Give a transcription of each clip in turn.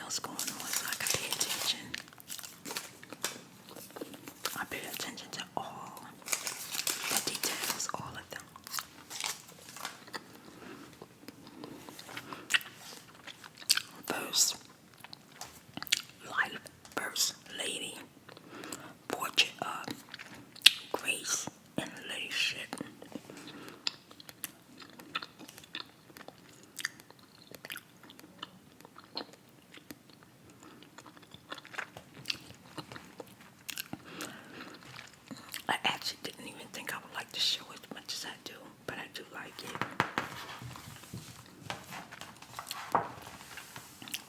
else going on so I can pay attention. I pay attention to all the details, all of them. First life, first lady, portrait of grace and leadership. I actually didn't even think I would like the show as much as I do, but I do like it.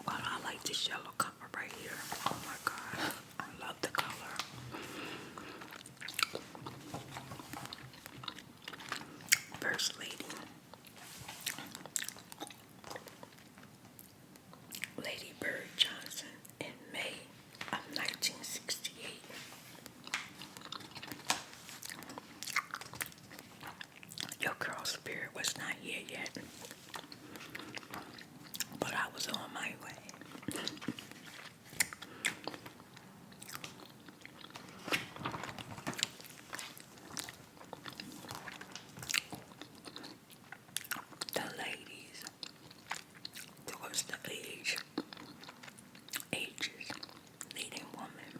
Well, I like this yellow color right here. Oh my god, I love the color. First Lady. Lady Bird Johnson in May of 1968. Your girl's spirit was not here yet, but I was on my way. The ladies towards the ages, leading woman,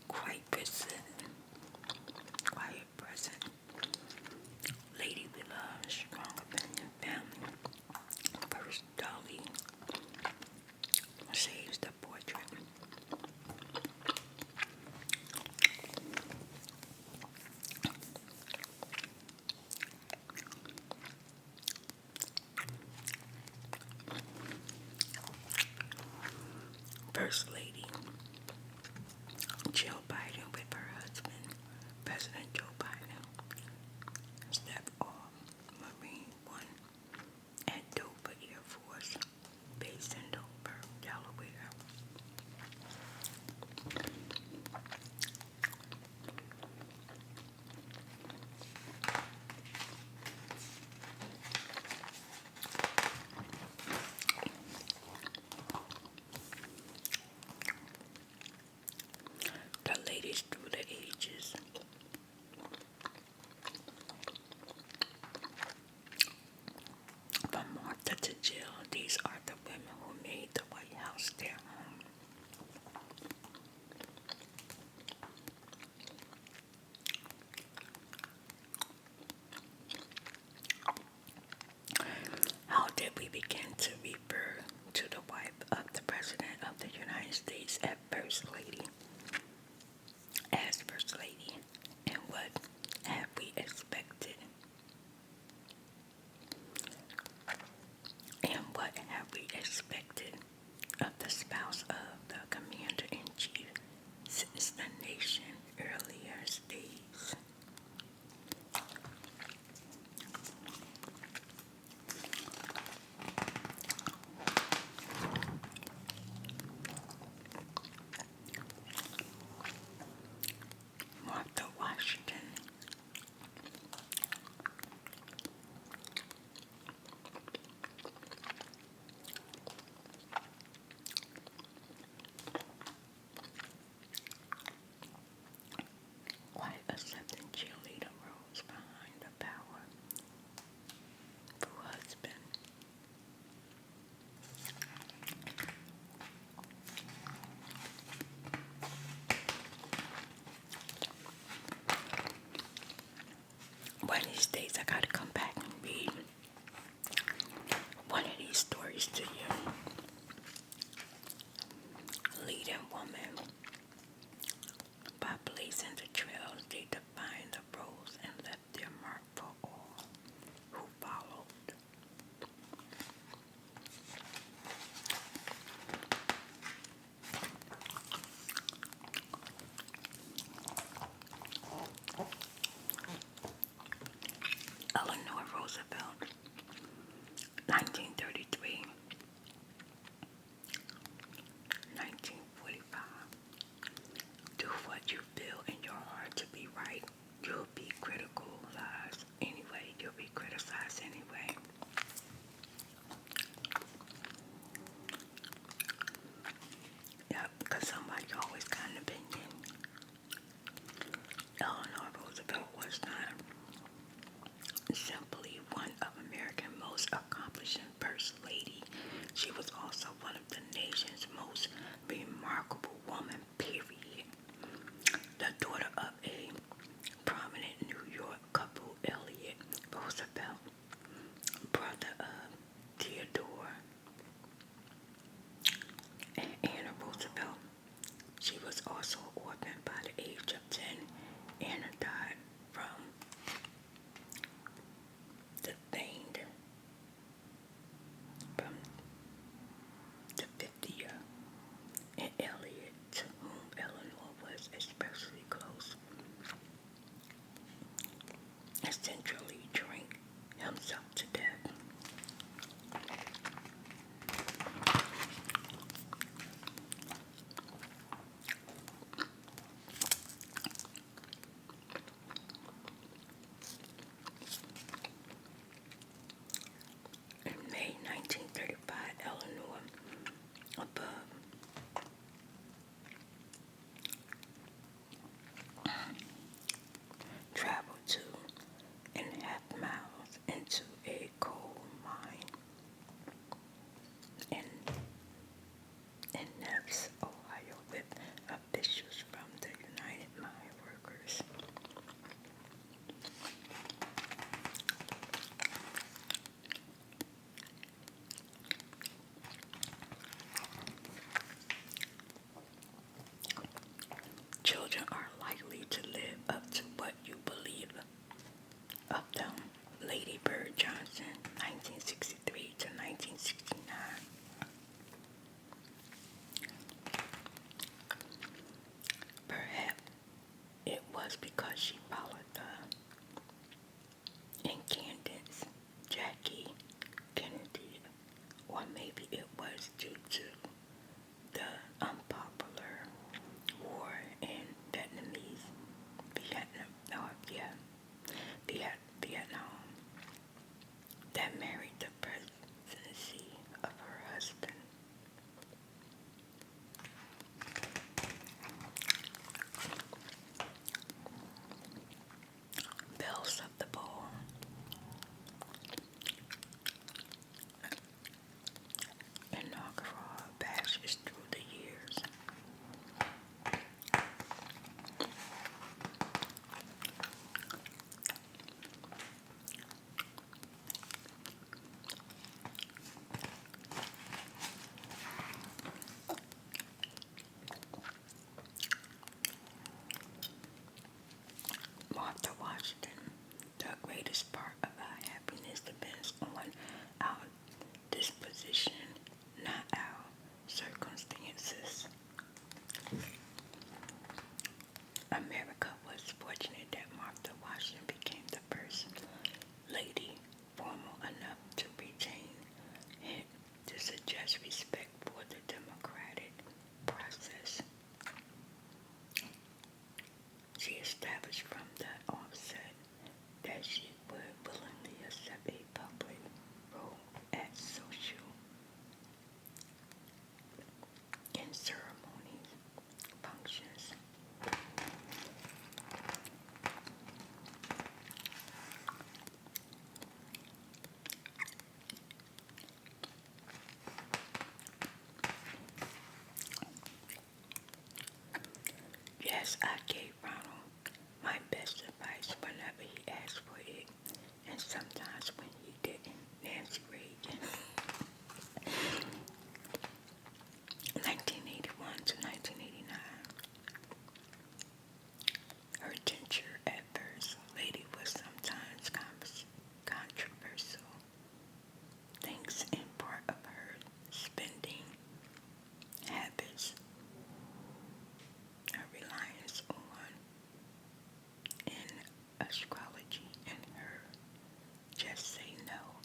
quite present, quiet present, lady beloved, strong opinion, family, first dolly, saves the portrait. First Lady Jill Biden with her husband, President Joe Biden, stepped off Marine One at Dover Air Force, based in Dover, Delaware. The ladies through the ages. From Martha to Jill, these are the women who made the White House their home. How did we begin to refer to the wife of the President of the United States as First Lady? And what have we expected? And what have we expected of the spouse of the Commander-in-Chief since the nation earlier days? Martha Washington. Quite accepting cheerleader roles behind the power for husband. One of these days I gotta come back and read one of these stories to you. Leading woman. By blazing the trails, they defined the roads and left their mark for all who followed. Eleanor Roosevelt, 1933, 1945. Anna Roosevelt. She was also orphaned by the age of 10. Anna died from the faint from the 50th, and Elliot, to whom Eleanor was especially close, essentially drank himself to death. In May 1935, Eleanor, above traveled 2.5 miles into a coal mine in Neves, Ohio, with officials from the United Mine Workers. Children are likely to live up to what you believe of them. Lady Bird Johnson, 1963 to 1969. Perhaps it was because she followed the incandescent Jackie Kennedy, or maybe it was due to the unpopular war in Vietnam that married the presidency of her husband. Bells of the Ball. Inaugural bashes through the years. Martha Washington. The greatest part of our happiness depends on our disposition, not our circumstances. America was fortunate that Martha Washington became the first lady formal enough to retain and to suggest respect for the democratic process. She established from the offset that she would willingly accept a public role at social in ceremonies, functions. Yes, I gave Ronald my best advice whenever he asked for it, and sometimes when he didn't. Nancy Reagan. 1981 to 1989. Her tenure at First Lady was sometimes controversial, thanks in part of her spending habits, her reliance on astrology, and her Just Say No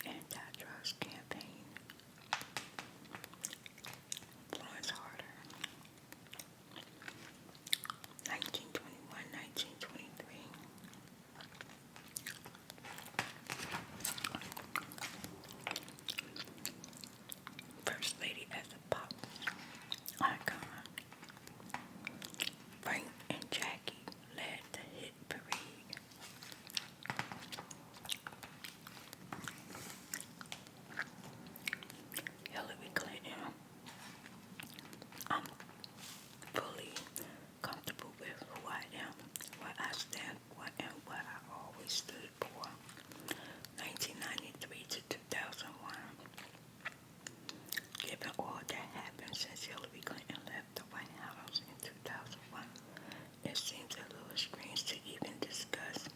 anti-drugs campaign. Florence Harder, 1921-1923. First Lady as a pop icon. Frank and Jackie led the hit parade. Hillary Clinton. I'm fully comfortable with who I am, what I stand for, and what I always stood for. 1993 to 2001. Given it seems a little strange to even discuss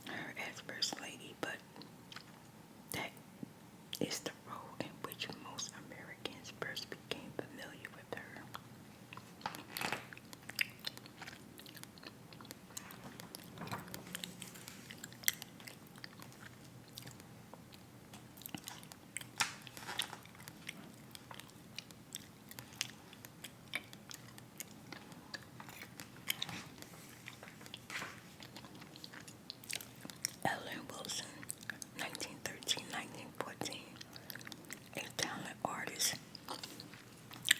her as First Lady, but that is the role in which most Americans first became familiar with her. Ellen Wilson, 1913-1914, a talented artist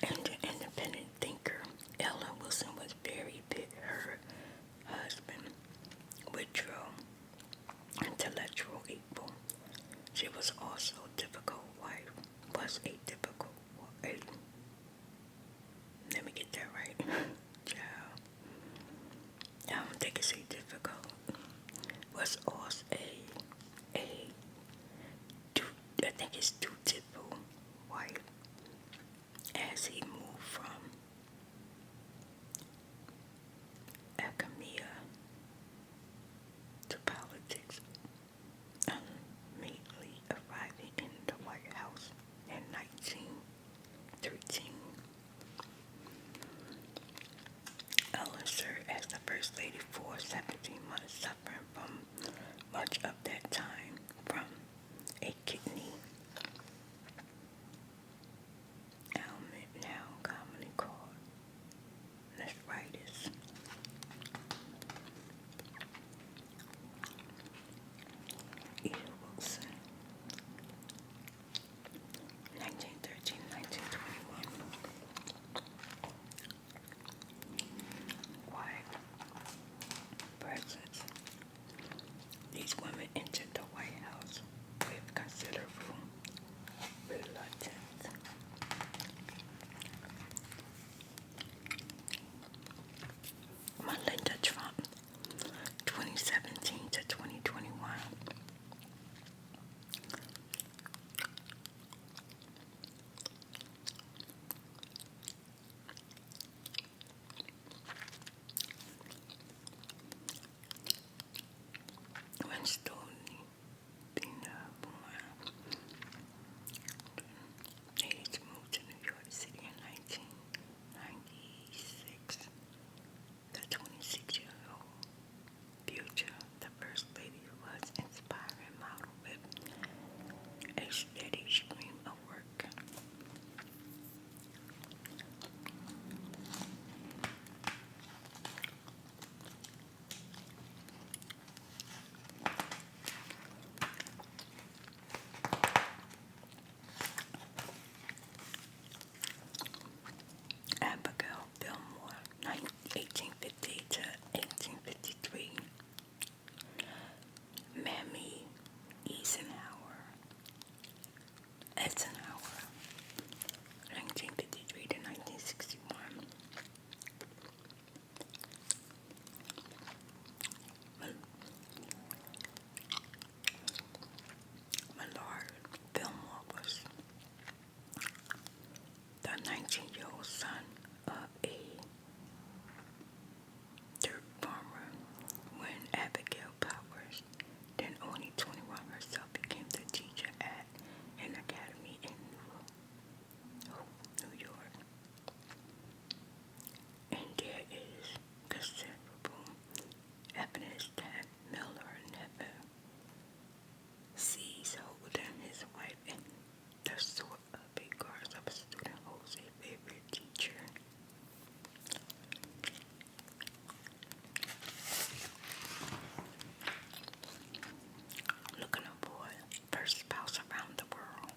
and an independent thinker. Ellen Wilson was very big. Her husband withdrew intellectual equal. She was also a difficult wife. Let me get that right. Child. I don't think it's a difficult. Was also I think it's dutiful wife as he moved from academia to politics, immediately arriving in the White House in 1913. Ellen served as the First Lady for 17 months, suffering from much of that time from a kidney ailment now commonly called nephritis. Eda Wilson, 1913-1921. Quiet presence. These women entered the White House with considerable reluctance. Melinda Trump, 2017 to 2021. When Stony Bina born, they moved to New York City in 1996. The 26-year-old future, the First Lady, was inspiring model with a steady stream of work. Abigail Fillmore, 1850 to 1853. Mamie Eisenhower, 1953 to 1961. Millard Fillmore was the 19-year-old son of a dirt farmer when Abigail Powers, then only 21 herself, became the teacher at an academy in New York. And there is considerable evidence that Miller never sees holding his wife in the sort of regards of a student holds a favorite teacher. Looking for first spouse around the world.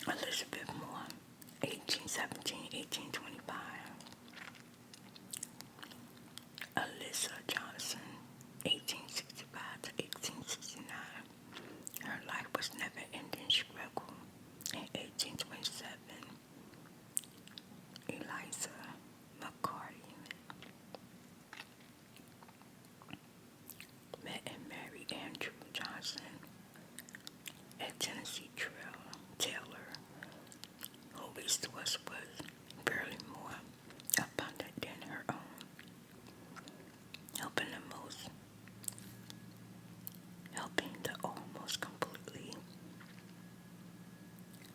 Elizabeth Moore, 1817-1825. Alyssa Johnson, 1865 to 1869. Her life was never-ending struggle. In 1827, Tennessee Taylor, whose resource was barely more abundant than her own, helping the almost completely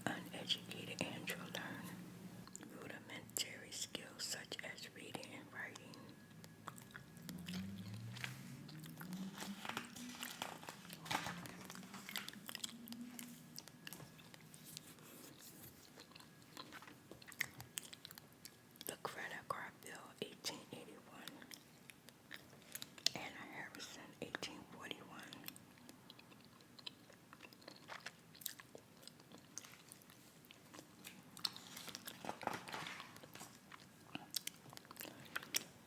uneducated Andrew learn rudimentary skills such as reading and writing. The Credit Card Bill, 1881. Anna Harrison, 1841.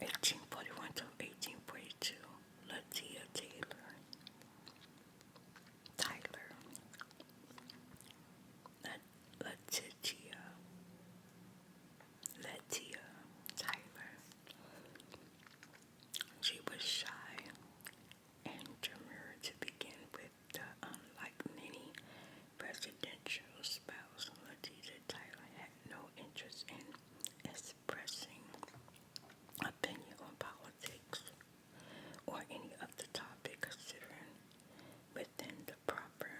1841 to 1842. Latia Tyler. Latia Tyler. She was shy and demure to begin with. Unlike many presidential spouses, Latia Tyler had no interest in expressing opinion on politics or any of the topic considering within the proper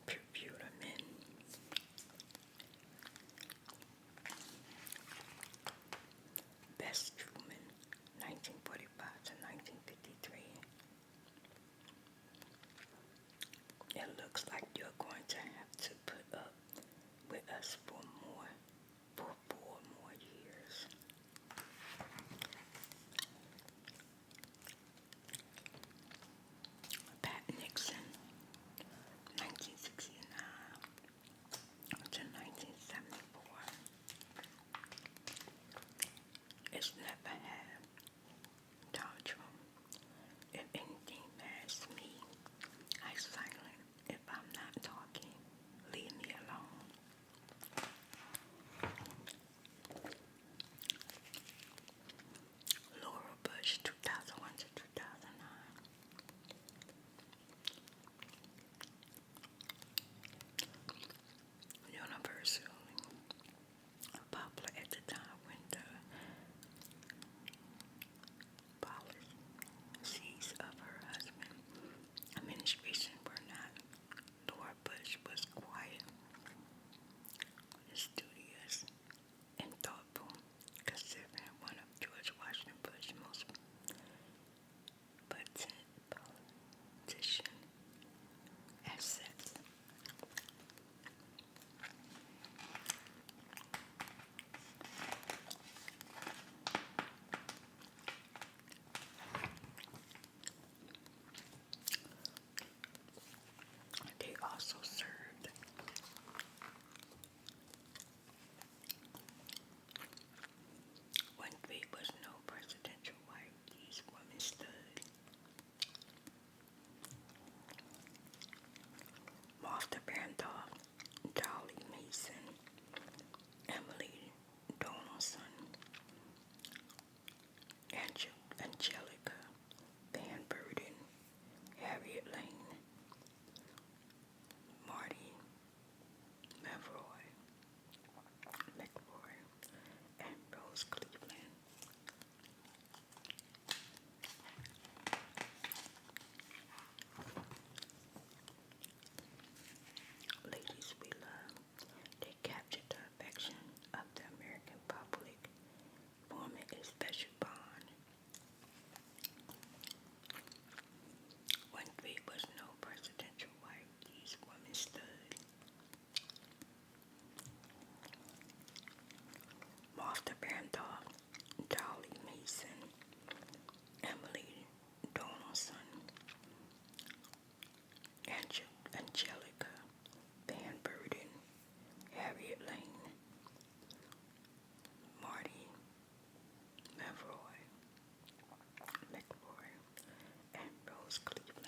purview of men. Best Truman, 1945 to 1953. It looks like you're going to have to put up with us for 4 more years. Pat Nixon, 1969 to 1974. It's never had Donald Trump. If anything passes me, I silent. If I'm not talking, leave me alone. Laura Bush, 2001 to 2009. Universally popular at the time when the policies of her husband administration were not. Laura Bush was quiet, studious, and thoughtful, considered one of George Washington Bush's most potent politician assets. They also served when there was no presidential wife. These women stood. Martha Randolph, Dolly Mason, Emily Donaldson, Angelica Van Burden, Harriet Lane, Marty McRoy, and Rose Cleveland. Ladies we love, they captured the affection of the American public, forming a special bond. When there was no presidential wife, these women stood. Martha Randolph, Dolly Mason, Emily Donaldson, Angelica Van Burden, Harriet Lane, Marty McRoy, and Rose Cleveland.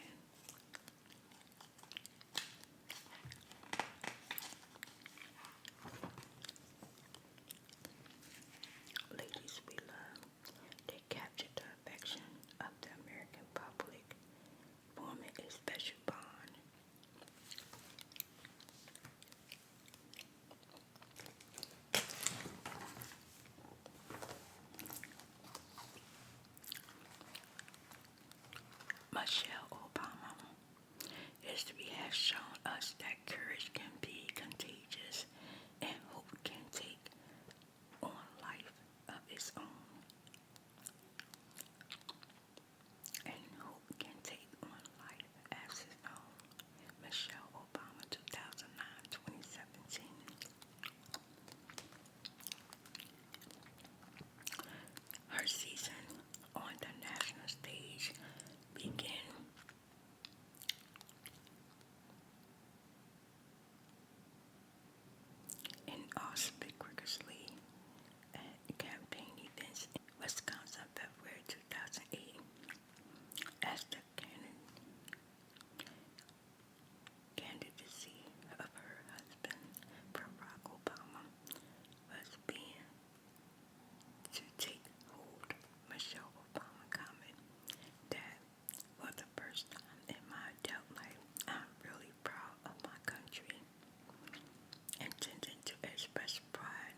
has shown us that courage can be contagious and hope can take on life of its own. And hope can take on life as its own. Michelle Obama, 2009-2017. Her season on the national stage began inauspiciously at campaign events in Wisconsin, February 2008, as the candidacy of her husband, Barack Obama, was being to take hold. Michelle Obama commented that for the first time in my adult life, I'm really proud of my country, intending to express pride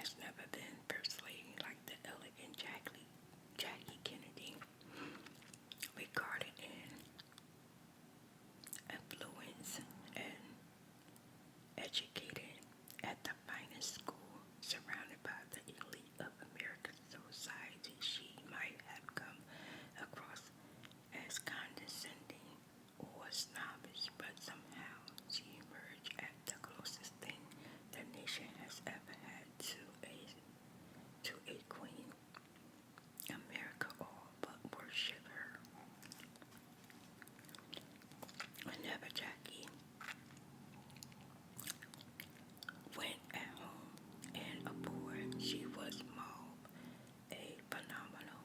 has never been first lady like the elegant Jackie Kennedy, regarded in affluence and educated at the finest school, surrounded by the elite of American society. She might have come across as condescending or snobbish, but somehow she emerged as the closest thing the nation has ever had to a queen. America all but worship her. Whenever Jackie went at home and aboard, she was mauled, a phenomenal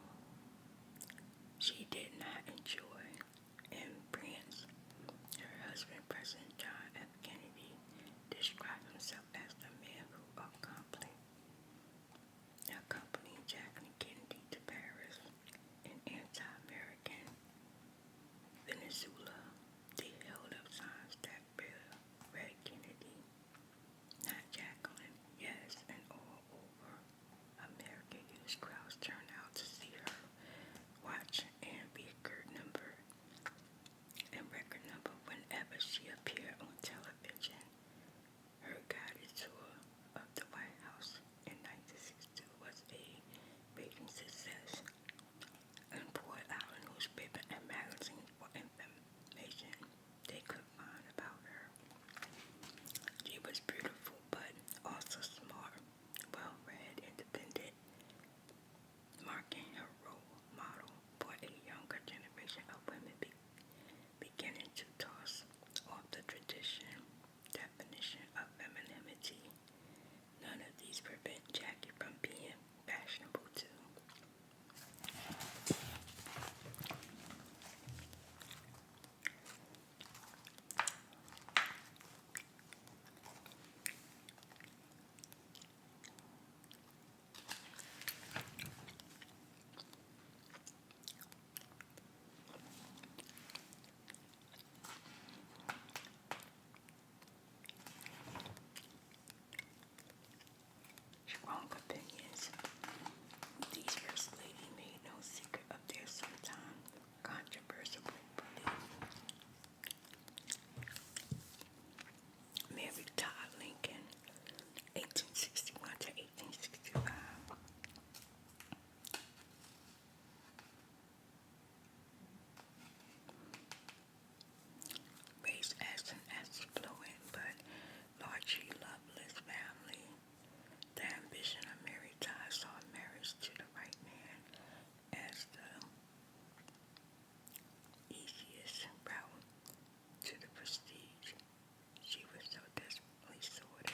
she did not enjoy. In France, her husband, President John F. Kennedy, described himself as the man who accompanied Jackie Kennedy to Paris. In anti-American Venezuela, they held up signs that read Kennedy, not Jacqueline. Yes, and all over America, huge crowds turned out to see her, watch, and record number whenever she appeared on television. Her guided tour of the White House in 1962 was a rating success and poured out a newspaper and magazine for information they could find about her. She was beautiful but also smart, well-read, independent, marking her role model for a younger generation of women beginning to toss off the definition of femininity. None of these prevent Jackie from being fashionable too. Strong opinions. These first lady made no secret of their sometimes controversial belief. Mary Todd Lincoln, 1861 to 1865. Raised as an affluent but largely loveless family, the ambition of Mary Todd saw marriage to the right man as the easiest route to the prestige she was so desperately sought.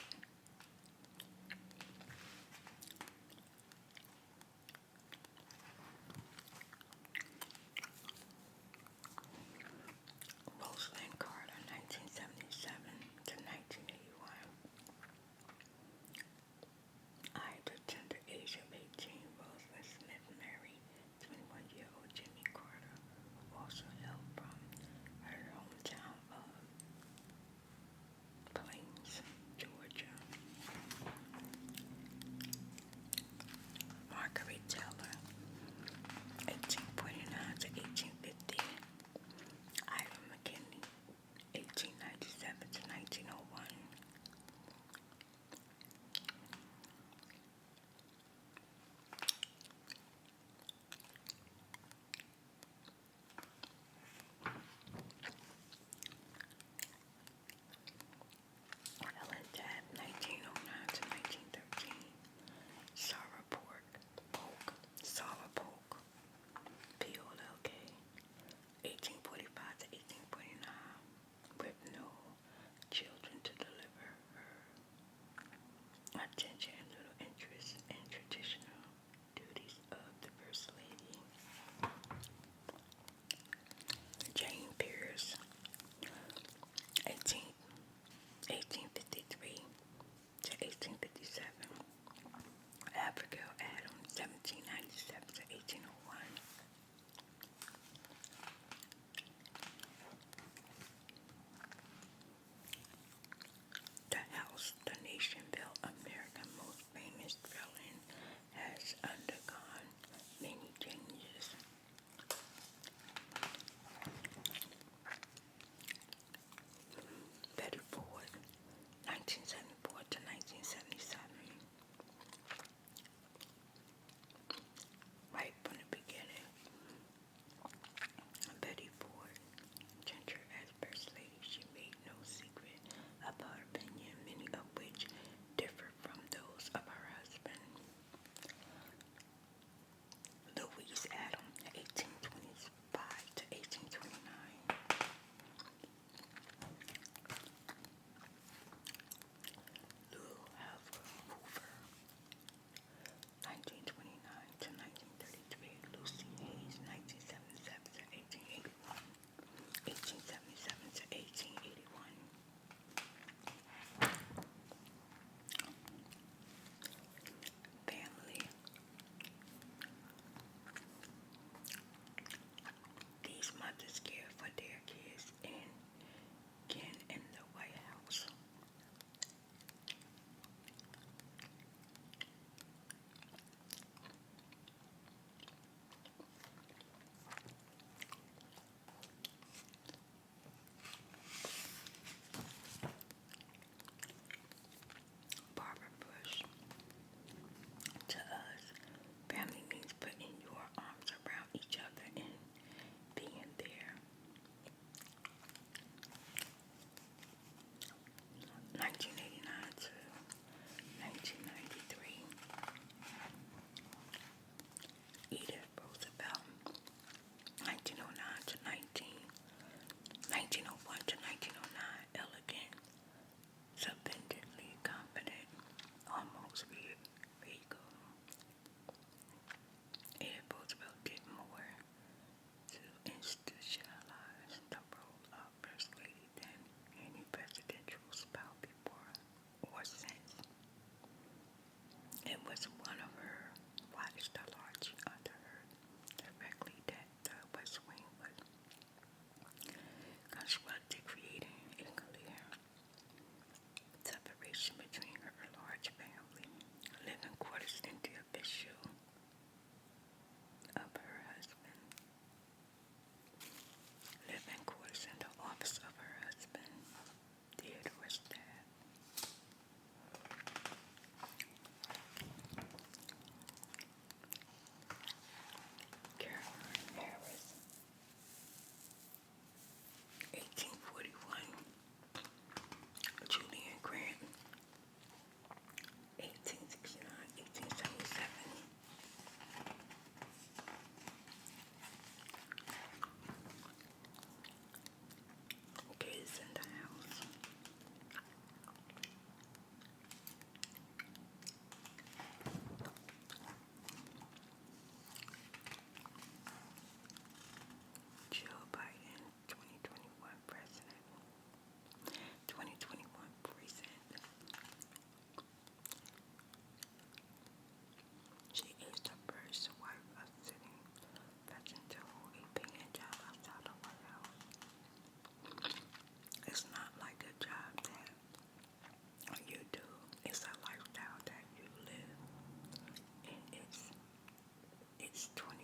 Rosalind Carter, 1977 to 1981. At the tender age of 18, Rosalind Smith married 21-year-old Jimmy Carter, who also hailed from her hometown of Plains, Georgia. Margaret Taylor, 1849 to 1850. Ida McKinney, 1897 to 1901. Helen Dabb, 1909 to 1913. Sarah Polk, POLK, 1845 to 1849, with no children to deliver her attention and little interest in traditional duties of the First Lady. Jane Pierce, 1853 to 1857. Abigail Adams, 1797 to 1801. The House, the Nation built America's most famous is 20